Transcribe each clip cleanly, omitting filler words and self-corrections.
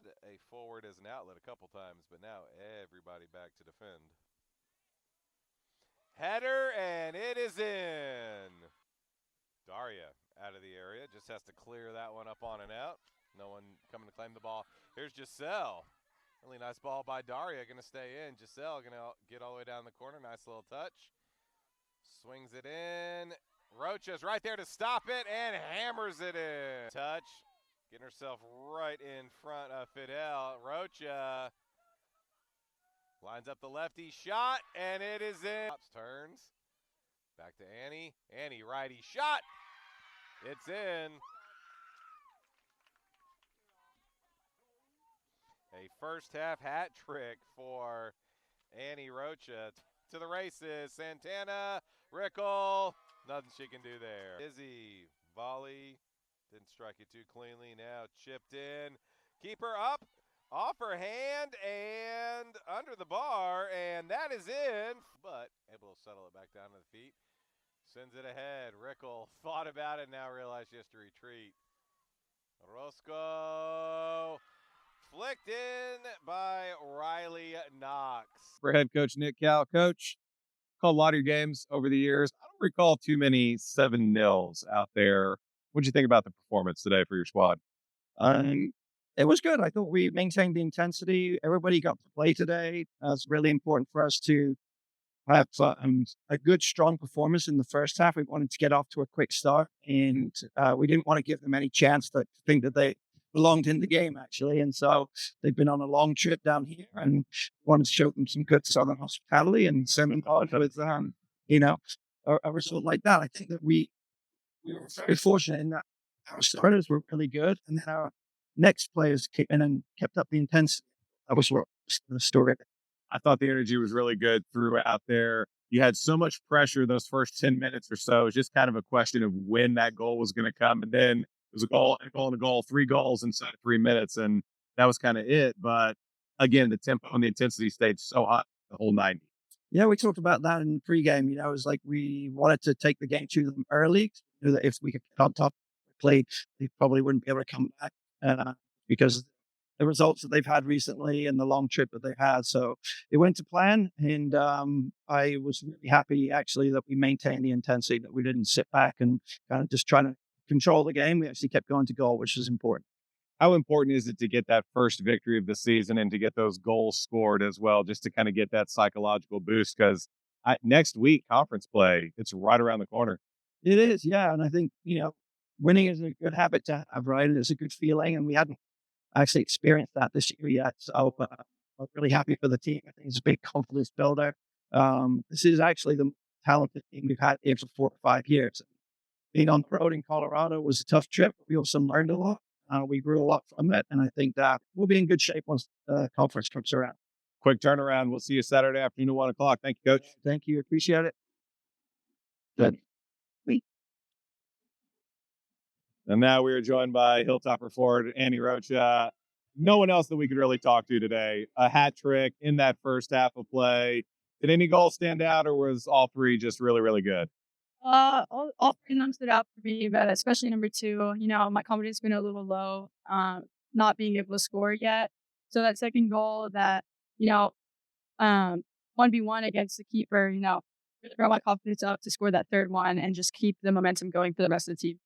had a forward as an outlet a couple times, but now everybody back to defend. Header, and it is in. Daria out of the area, just has to clear that one up on and out. No one coming to claim the ball. Here's Giselle. Really nice ball by Daria, going to stay in. Giselle going to get all the way down the corner. Nice little touch. Swings it in. Rocha's right there to stop it and hammers it in. Touch. Getting herself right in front of Fidel. Rocha lines up the lefty shot, and it is in. Turns. Back to Annie. Annie, righty shot. It's in. A first half hat trick for Annie Rocha. To the races. Santana, Rickle. Nothing she can do there. Izzy, volley. Didn't strike it too cleanly. Now chipped in. Keeper up. Off her hand and under the bar. And that is in. But able to settle it back down to the feet. Sends it ahead. Rickle thought about it, now realized she has to retreat. Roscoe flicked in by Riley Knox. For head coach Nick Cowell. Coach, called a lot of your games over the years. I don't recall too many 7-0s out there. What did you think about the performance today for your squad? It was good. I thought we maintained the intensity. Everybody got to play today. It's really important for us to have a good, strong performance in the first half. We wanted to get off to a quick start, and we didn't want to give them any chance to think that they belonged in the game, actually. And so they've been on a long trip down here and wanted to show them some good Southern hospitality and send them out with, a result like that. I think that we were very fortunate in that our starters were really good, and then our next players came in and kept up the intensity. That was the story. I thought the energy was really good throughout there. You had so much pressure those first 10 minutes or so. It was just kind of a question of when that goal was going to come. And then it was a goal, and a goal, 3 goals inside of 3 minutes. And that was kind of it. But again, the tempo and the intensity stayed so hot the whole 90. Yeah, we talked about that in the pregame. It was like we wanted to take the game to them early. Knew that if we could get on top play, they probably wouldn't be able to come back because the results that they've had recently and the long trip that they've had. So it went to plan, and I was really happy, actually, that we maintained the intensity, that we didn't sit back and kind of just trying to control the game. We actually kept going to goal, which is important. How important is it to get that first victory of the season and to get those goals scored as well, just to kind of get that psychological boost? Because next week, conference play, it's right around the corner. It is, yeah. And I think, winning is a good habit to have, right? It's a good feeling, and we hadn't actually experienced that this year yet. So I'm really happy for the team. I think it's a big confidence builder. This is actually the most talented team we've had here for 4 or 5 years. Being on the road in Colorado was a tough trip. We also learned a lot. We grew a lot from it. And I think that we'll be in good shape once the conference comes around. Quick turnaround. We'll see you Saturday afternoon at 1 o'clock. Thank you, Coach. Thank you. Appreciate it. Good. And now we are joined by Hilltopper forward Annie Rocha. No one else that we could really talk to today. A hat trick in that first half of play. Did any goals stand out, or was all 3 just really, really good? All 3 of them stood out for me, but especially number 2. My confidence has been a little low, not being able to score yet. So that second goal, that 1v1 against the keeper, really brought my confidence up to score that third one and just keep the momentum going for the rest of the team.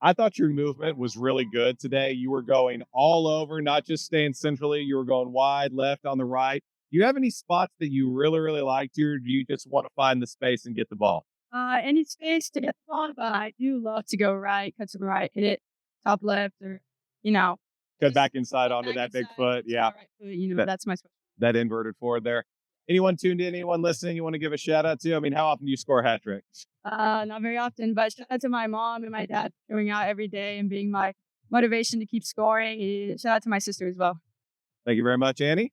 I thought your movement was really good today. You were going all over, not just staying centrally. You were going wide, left, on the right. Do you have any spots that you really, really liked, or do you just want to find the space and get the ball? Any space to get the ball, but I do love to go right, cut to the right, hit it top left, or, Cut back inside onto that big foot. Yeah. Right foot, that's my spot. That inverted forward there. Anyone tuned in, anyone listening you want to give a shout out to? I mean, how often do you score hat tricks? Not very often, but shout out to my mom and my dad going out every day and being my motivation to keep scoring. Shout out to my sister as well. Thank you very much, Annie.